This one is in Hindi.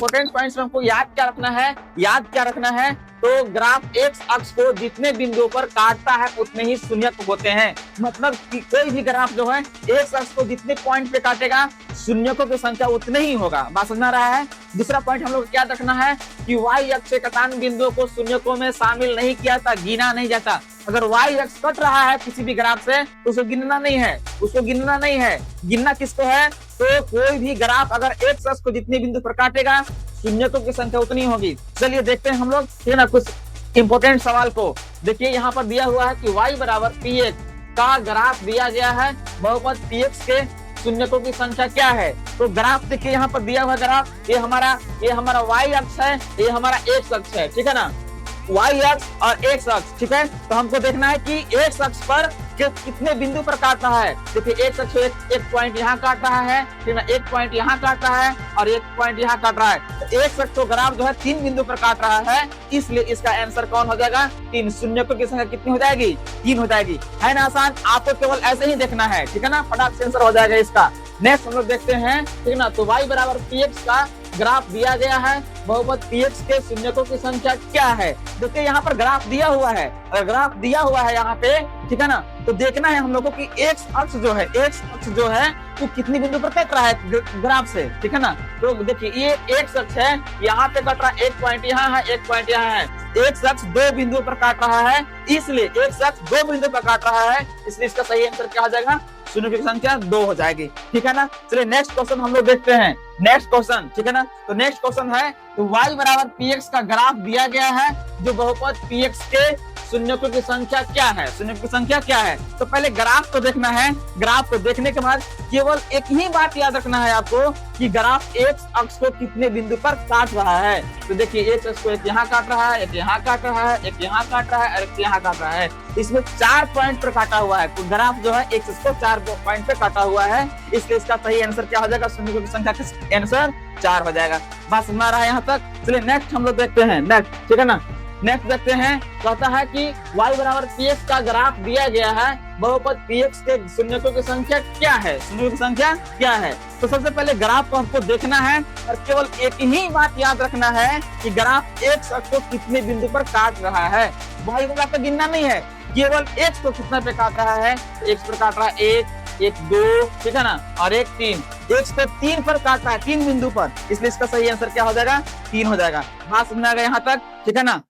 इंपॉर्टेंट पॉइंट्स में हमको याद क्या रखना है, तो ग्राफ एक्स अक्ष को जितने बिंदुओं पर काटता है उतने ही शून्यक होते हैं। मतलब कि कोई भी ग्राफ जो है एक्स अक्ष को जितने पॉइंट पे काटेगा शून्यकों की संख्या उतने ही होगा। बात समझ आ रहा है। दूसरा पॉइंट हम लोग क्या रखना है कि वाई अक्ष से कटान बिंदुओं को शून्यकों में शामिल नहीं किया जाता, गिना नहीं जाता। अगर वाई अक्ष कट रहा है किसी भी ग्राफ से तो उसको गिनना नहीं है। गिनना किसको है, तो कोई भी ग्राफ अगर एक्स अक्ष को जितने बिंदु पर काटेगा शून्यकों की संख्या उतनी होगी। चलिए देखते हैं हम लोग, ठीक है ना, कुछ इंपॉर्टेंट सवाल को। देखिए यहाँ पर दिया हुआ है कि y बराबर px का ग्राफ दिया गया है, बहुपद px के शून्यकों की संख्या क्या है। तो ग्राफ देखिए यहाँ पर दिया हुआ ग्राफ, ये हमारा y अक्ष है, ये हमारा x अक्ष है, ठीक है ना, y अक्ष और x अक्ष, ठीक है। तो हमको देखना है कि x अक्ष पर कितने बिंदु पर काट रहा है। देखिए x अक्ष एक पॉइंट यहाँ काट रहा है, ठीक है, एक पॉइंट यहाँ काट रहा है और एक पॉइंट यहाँ काट रहा है। तो x अक्ष को ग्राफ जो है 3 बिंदु पर काट रहा है, इसलिए इसका आंसर कौन हो जाएगा, 3। शून्यकों की संख्या कितनी हो जाएगी, 3 हो जाएगी। है ना आसान, आपको केवल ऐसे ही देखना है, ठीक है ना, फटाक से आंसर हो जाएगा इसका। नेक्स्ट हम लोग देखते हैं, ठीक है ना, तो y बराबर px का ग्राफ दिया गया है, बहुपद px के शून्यकों की संख्या क्या है। देखिए यहाँ पर ग्राफ दिया हुआ है, अगर ग्राफ दिया हुआ है यहाँ पे, ठीक है ना, तो देखना है हम लोगों की x अक्ष जो है वो कितनी बिंदु पर कट रहा है ग्राफ से, ठीक है ना। तो देखिए ये x अक्ष है, यहाँ पे कट रहा है, एक पॉइंट यहाँ है, एक पॉइंट यहाँ है। x अक्ष 2 बिंदुओं पर काट रहा है, इसलिए x अक्ष 2 बिंदु पर काट रहा है, इसलिए इसका सही आंसर क्या हो जाएगा, शून्य की संख्या 2 हो जाएगी, ठीक है ना। चलिए नेक्स्ट क्वेश्चन हम लोग देखते हैं। नेक्स्ट क्वेश्चन, ठीक है ना, तो नेक्स्ट क्वेश्चन है तो y बराबर px का ग्राफ दिया गया है, जो बहुपद px के शून्यकों की संख्या क्या है, शून्यकों की संख्या क्या है। तो पहले ग्राफ को देखना है, ग्राफ को देखने के बाद केवल एक ही बात याद रखना है आपको कि ग्राफ एक्स अक्ष को कितने बिंदु पर काट रहा है। तो देखिए एक्स अक्ष को एक यहाँ काट रहा है, एक यहाँ काट रहा है, एक यहाँ काट रहा है और एक यहाँ काट रहा है। इसमें 4 पॉइंट पर काटा हुआ है, तो ग्राफ जो है एक्स अक्ष को 4 पॉइंट पे काटा हुआ है, इसलिए इसका सही आंसर क्या हो जाएगा, शून्यकों की संख्या का आंसर 4 हो जाएगा। बात समझ आ रहा है यहाँ तक। चलिए नेक्स्ट हम लोग देखते हैं, नेक्स्ट, ठीक है ना, नेक्स्ट देखते हैं। कहता है कि y बराबर px का ग्राफ दिया गया है, बहुपद px के शून्यकों की संख्या क्या है, शून्यकों की संख्या क्या है। तो सबसे पहले ग्राफ को हमको देखना है और केवल एक ही बात याद रखना है कि ग्राफ x अक्ष को कितने बिंदु पर काट रहा है। y को आपको गिनना नहीं है, केवल x को कितना पे काट रहा है। x पर काट रहा है 1, 2, ठीक है ना, और 1, 3। x पे 3 पर काट रहा है, 3 बिंदु पर, इसलिए इसका सही आंसर क्या हो जाएगा, 3 हो जाएगा। बात समझ आ गया यहाँ तक, ठीक है ना।